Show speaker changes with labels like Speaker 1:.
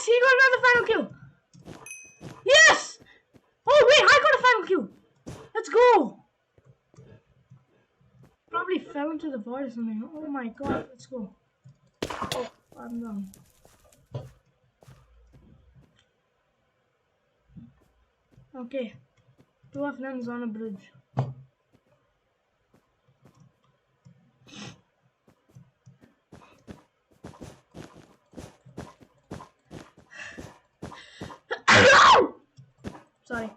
Speaker 1: Yes, he got another final kill. Yes. Oh wait, I got a final kill. Let's go. Probably fell into the void or something. Oh my god, let's go. Oh, I'm done. Okay, two of them is on a bridge. Sorry.